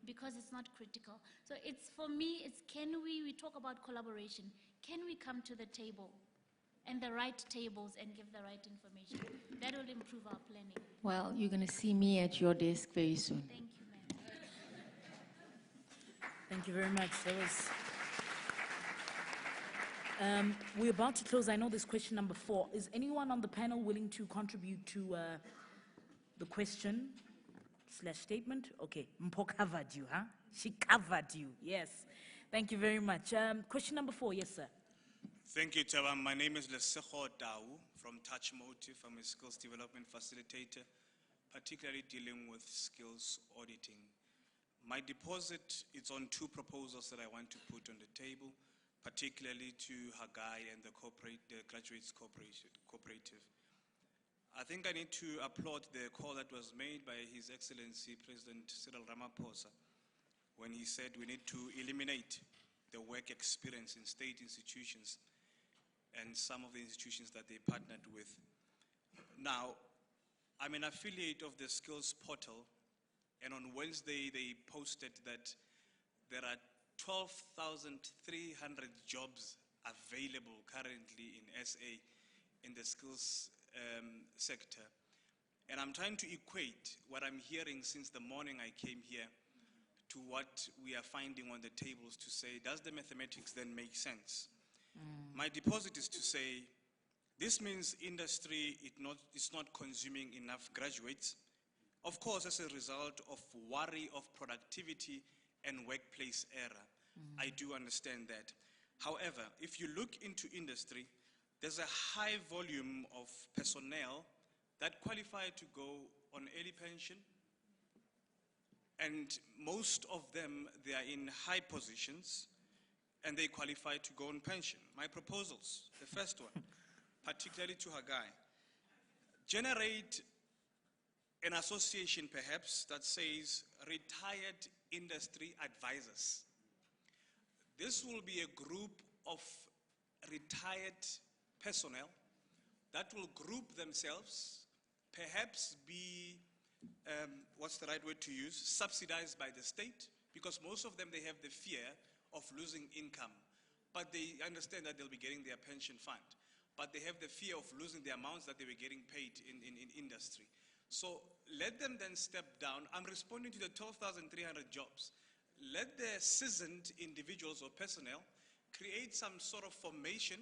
because it's not critical. So for me, we talk about collaboration. Can we come to the table and the right tables and give the right information? That will improve our planning. Well, you're going to see me at your desk very soon. Thank you, ma'am. Thank you very much. That was... we're about to close. I know this question number 4. Is anyone on the panel willing to contribute to the question / statement? Okay, Mpo covered you, huh? She covered you, yes. Thank you very much. Question number 4, yes, sir. Thank you, Tabam. My name is Leseho Dau from Touch Motive. I'm a skills development facilitator, particularly dealing with skills auditing. My deposit is on 2 proposals that I want to put on the table. particularly to Hagai and the graduates cooperative. I think I need to applaud the call that was made by His Excellency President Cyril Ramaphosa when he said we need to eliminate the work experience in state institutions and some of the institutions that they partnered with. Now, I'm an affiliate of the Skills Portal, and on Wednesday they posted that there are 12,300 jobs available currently in SA in the skills sector. And I'm trying to equate what I'm hearing since the morning I came here to what we are finding on the tables to say, does the mathematics then make sense? My deposit is to say, this means industry is not consuming enough graduates, of course, as a result of worry of productivity and workplace error. I do understand that. However, if you look into industry, there's a high volume of personnel that qualify to go on early pension, and most of them, they are in high positions, and they qualify to go on pension. My proposals, the first one, particularly to Hagai, generate an association perhaps that says retired industry advisors. This will be a group of retired personnel that will group themselves, perhaps be, what's the right word to use, subsidized by the state, because most of them, they have the fear of losing income, but they understand that they'll be getting their pension fund, but they have the fear of losing the amounts that they were getting paid in industry. So let them then step down. I'm responding to the 12,300 jobs. Let the seasoned individuals or personnel create some sort of formation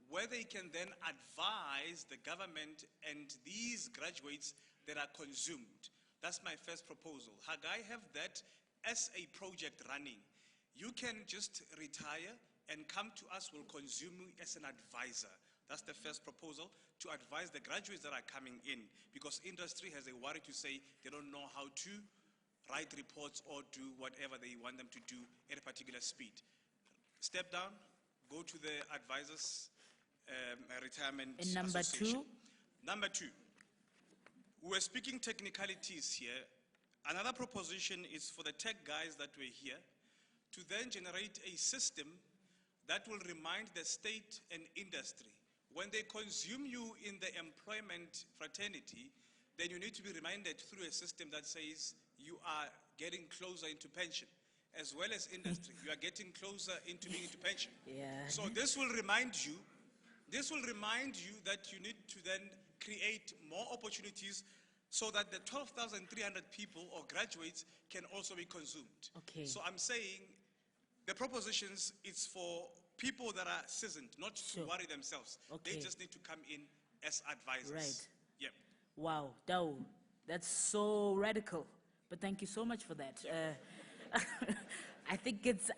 where they can then advise the government and these graduates that are consumed. That's my first proposal. Hagai, have that as a project running. You can just retire and come to us, we'll consume you as an advisor. That's the first proposal, to advise the graduates that are coming in, because industry has a worry to say they don't know how to write reports or do whatever they want them to do at a particular speed. Step down, go to the advisors retirement And number association. two? Number two, we're speaking technicalities here. Another proposition is for the tech guys that were here to then generate a system that will remind the state and industry, when they consume you in the employment fraternity, then you need to be reminded through a system that says you are getting closer into pension, as well as industry. You are getting closer into being into pension. Yeah. So this will remind you that you need to then create more opportunities so that the 12,300 people or graduates can also be consumed. Okay. So I'm saying the propositions, it's for people that are seasoned, not Sure. to worry themselves. Okay. They just need to come in as advisors. Right. Yep. Wow, Dao, that's so radical. But thank you so much for that. I think it's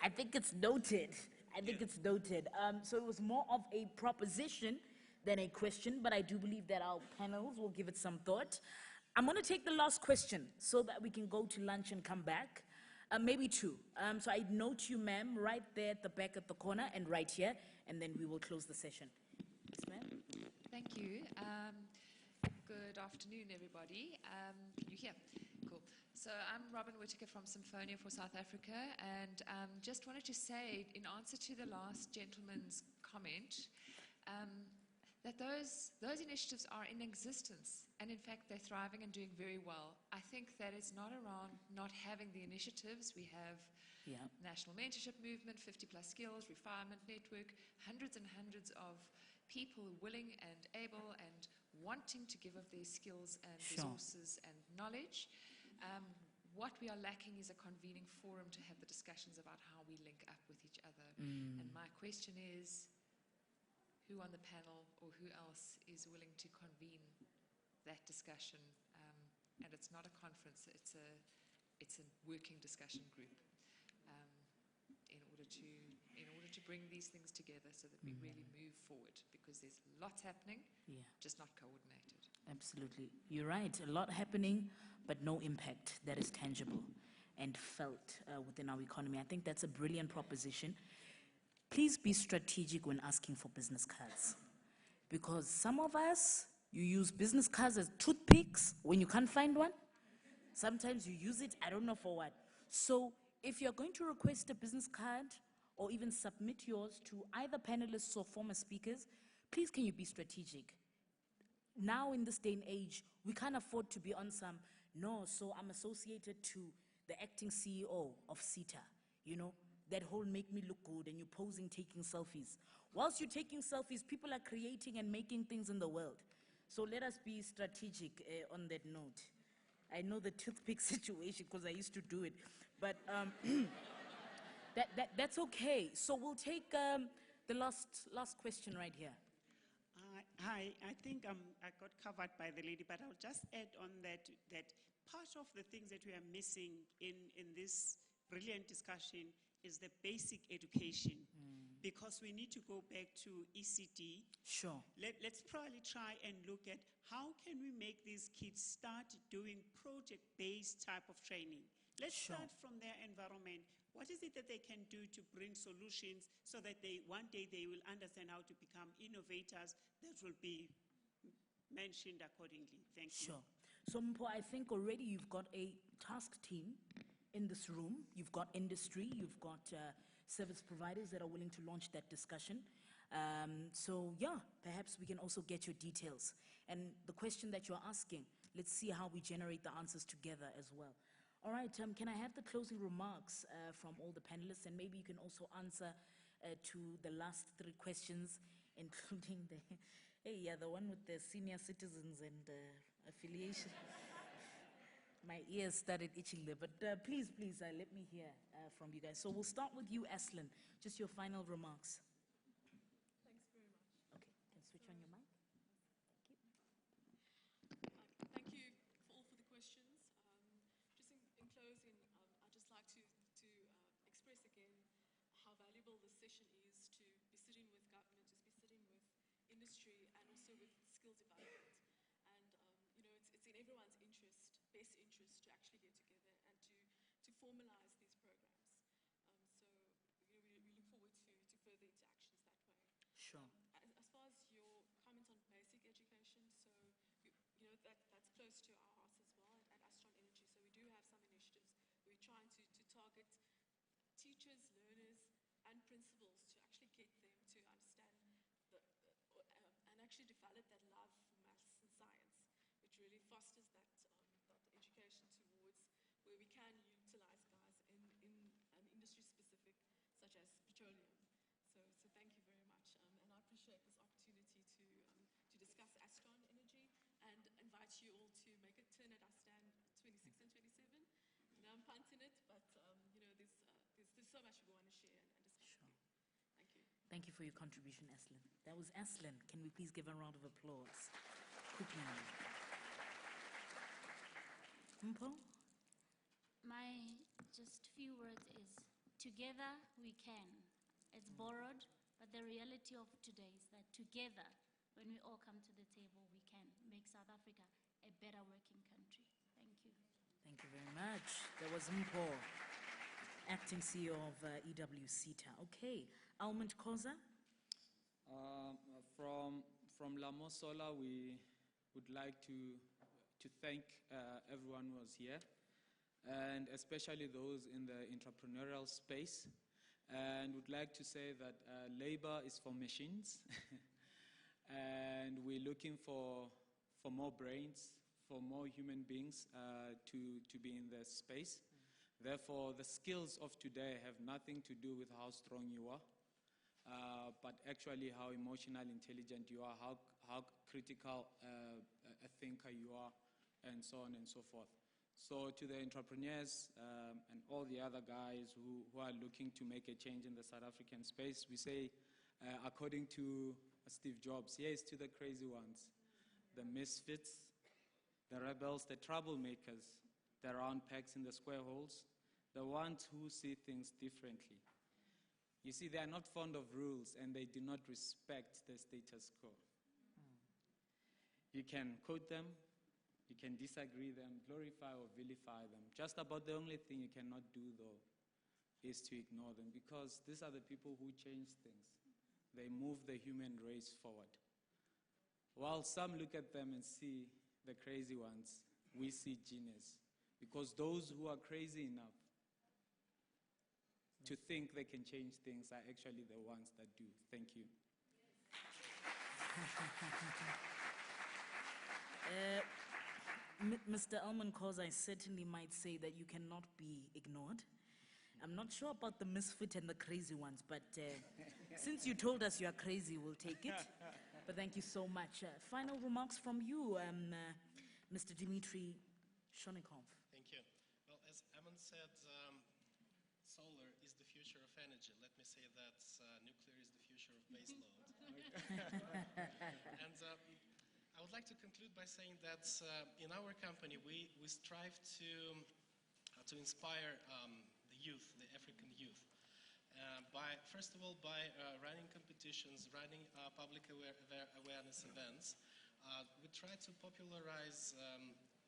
noted. I think it's noted. So it was more of a proposition than a question, but I do believe that our panels will give it some thought. I'm going to take the last question so that we can go to lunch and come back. Maybe two. So I note you, ma'am, right there at the back at the corner and right here, and then we will close the session. Yes, ma'am. Thank you. Good afternoon, everybody. Can you hear? Cool. So I'm Robin Whittaker from Symphonia for South Africa, and just wanted to say, in answer to the last gentleman's comment, that those initiatives are in existence, and in fact they're thriving and doing very well. I think that it's not around not having the initiatives. We have National Mentorship Movement, 50 Plus Skills, Refinement Network, hundreds and hundreds of people willing and able and wanting to give of their skills and resources and knowledge. What we are lacking is a convening forum to have the discussions about how we link up with each other. And my question is, who on the panel or who else is willing to convene that discussion? And it's not a conference, it's a working discussion group in order to bring these things together so that we really move forward, because there's lots happening, just not coordinated. Absolutely. You're right. A lot happening, but no impact that is tangible and felt within our economy. I think that's a brilliant proposition. please be strategic when asking for business cards. Because some of us, you use business cards as toothpicks when you can't find one. Sometimes you use it, I don't know for what. So if you're going to request a business card or even submit yours to either panelists or former speakers, please can you be strategic? Now in this day and age, we can't afford to be on some, no, so I'm associated to the acting CEO of CETA, you know, that whole make me look good and you're posing, taking selfies. Whilst you're taking selfies, people are creating and making things in the world. So let us be strategic on that note. I know the toothpick situation because I used to do it, but that's okay. So we'll take the last question right here. Hi, I think I got covered by the lady, but I'll just add on that part of the things that we are missing in this brilliant discussion is the basic education. Because we need to go back to ECD. Sure. Let's probably try and look at how can we make these kids start doing project-based type of training. Let's start from their environment. What is it that they can do to bring solutions so that one day they will understand how to become innovators that will be mentioned accordingly? Thank you. Sure. So Mpo, I think already you've got a task team in this room. You've got industry, you've got service providers that are willing to launch that discussion. So yeah, perhaps we can also get your details. And the question that you're asking, let's see how we generate the answers together as well. All right, can I have the closing remarks from all the panelists? And maybe you can also answer to the last 3 questions, including the one with the senior citizens and affiliation. My ears started itching there, but please, let me hear from you guys. So we'll start with you, Aslan. Just your final remarks. Thanks very much. Okay, can switch on your mic. Thank you all for the questions. Just in closing, I'd just like to express again how valuable this session is to be sitting with government, to be sitting with industry, and also with skills development. And you know, it's in everyone's best interest to actually get together and to formalize these programs. So you know, we look forward to further interactions that way. Sure. As far as your comment on basic education, so you know that's close to our hearts as well at Astron Energy. So we do have some initiatives. We're trying to target teachers, learners, and principals to actually get them to understand and actually develop that love for maths and science, which really fosters that education towards where we can utilize guys in industry specific, such as petroleum. So thank you very much, and I appreciate this opportunity to discuss Astron Energy and invite you all to make a turn at our stand 26 and 27. Now I'm punting it, but you know there's so much we want to share and discuss. Sure. Thank you. Thank you for your contribution, Aslan. That was Aslan. Can we please give a round of applause? Quickly. Mpo? My just few words is, together we can. It's borrowed, but the reality of today is that together, when we all come to the table, we can make South Africa a better working country. Thank you. Thank you very much. That was Mpo, acting CEO of EWCETA. Okay, Almond Koza? From Lamo Solar, we would like to thank everyone who was here, and especially those in the entrepreneurial space. And would like to say that labor is for machines, and we're looking for more brains, for more human beings to be in this space. Therefore, the skills of today have nothing to do with how strong you are, but actually how emotional intelligent you are, how critical a thinker you are, and so on and so forth. So to the entrepreneurs and all the other guys who are looking to make a change in the South African space, we say, according to Steve Jobs, here's to the crazy ones, the misfits, the rebels, the troublemakers, the round pegs in the square holes, the ones who see things differently. You see, they are not fond of rules and they do not respect the status quo. You can quote them, you can disagree them, glorify or vilify them. Just about the only thing you cannot do, though, is to ignore them, because these are the people who change things. They move the human race forward. While some look at them and see the crazy ones, we see genius, because those who are crazy enough to think they can change things are actually the ones that do. Thank you. Mr. Elman Kozai certainly might say that you cannot be ignored. I'm not sure about the misfit and the crazy ones, but since you told us you are crazy, we'll take it. But thank you so much. Final remarks from you, Mr. Dimitri Shonikov. Thank you. Well, as Eamon said, solar is the future of energy. Let me say that nuclear is the future of baseload. And I would like to conclude by saying that in our company, we strive to inspire the youth, the African youth. First of all, by running competitions, running public awareness events, we try to popularize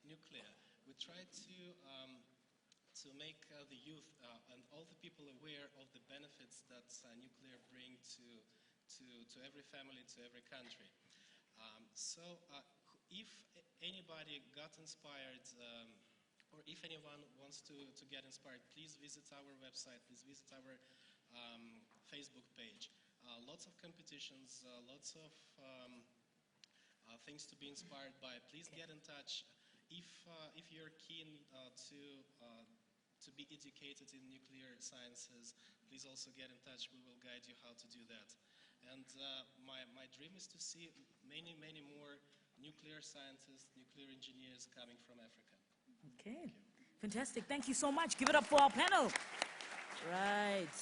nuclear. We try to make the youth and all the people aware of the benefits that nuclear bring to every family, to every country. So if anybody got inspired, or if anyone wants to get inspired, please visit our website, please visit our Facebook page. Lots of competitions, lots of things to be inspired by. Please get in touch. If you're keen to be educated in nuclear sciences, please also get in touch. We will guide you how to do that. And my dream is to see many, many more nuclear scientists, nuclear engineers coming from Africa. Okay, fantastic. Thank you so much. Give it up for our panel. Right.